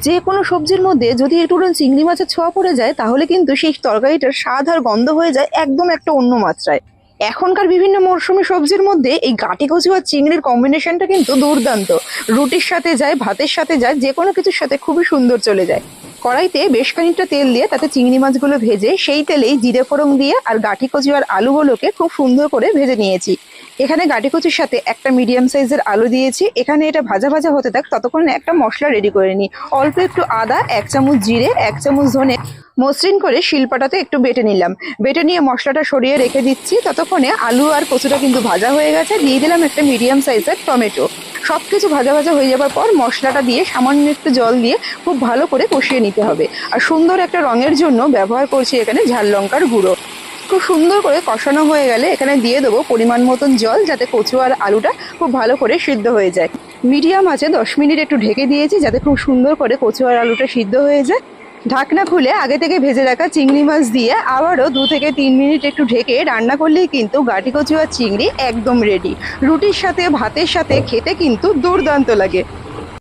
যে কোনো সবজির মধ্যে যদি একটু চিংড়ি মাছের ছোঁয়া পড়ে যায় তাহলে কিন্তু সেই তরকারিটার স্বাদ আর গন্ধ হয়ে যায় একদম একটা অন্য মাত্রায়। এখনকার বিভিন্ন মরশুমি সবজির মধ্যে এই গাটি কচু আর চিংড়ির কম্বিনেশনটা কিন্তু দুর্দান্ত। রুটির সাথে যায়, ভাতের সাথে যায়, যে কোনো কিছুর সাথে খুবই সুন্দর চলে যায়। কড়াইতে বেশ খানিকটা তেল দিয়ে তাতে চিংড়ি মাছগুলো ভেজে সেই তেলেই জিরে ফোড়ন দিয়ে আর গাটি কচু আর আলুগুলোকে খুব সুন্দর করে ভেজে নিয়েছি। এখানে গাটি কচুর সাথে একটা মিডিয়াম সাইজের আলু দিয়েছি। এখানে এটা ভাজা ভাজা হতে থাক, ততক্ষণে একটা মশলা রেডি করে নিই। অল্প একটু আদা, 1 চামচ জিরে, 1 চামচ ধনে মসৃণ করে শিলপাটাতে একটু বেটে নিলাম। বেটে নিয়ে মশলাটা সরিয়ে রেখে দিচ্ছি। ততক্ষণে আলু আর কচুটা কিন্তু ভাজা হয়ে গেছে। দিয়ে দিলাম একটা মিডিয়াম সাইজের টমেটো। সবকিছু ভাজা ভাজা হয়ে যাবার পর মশলাটা দিয়ে সামান্য একটু জল দিয়ে খুব ভালো করে কষিয়ে নিতে হবে। আর সুন্দর একটা রঙের জন্য ব্যবহার করছি এখানে ঝাল লঙ্কার গুঁড়ো। খুব সুন্দর করে কষানো হয়ে গেলে এখানে দিয়ে দেবো পরিমাণ মতন জল, যাতে কচু আর আলুটা খুব ভালো করে সিদ্ধ হয়ে যায়। মিডিয়াম আছে 10 মিনিট একটু ঢেকে দিয়েছি, যাতে খুব সুন্দর করে কচু আর আলুটা সিদ্ধ হয়ে যায়। ঢাকনা খুলে আগে থেকে ভেজে রাখা চিংড়ি মাছ দিয়ে আবারও 2 থেকে 3 মিনিট একটু ঢেকে রান্না করলেই কিন্তু গাটি কচু আর চিংড়ি একদম রেডি। রুটির সাথে, ভাতের সাথে খেতে কিন্তু দুর্দান্ত লাগে।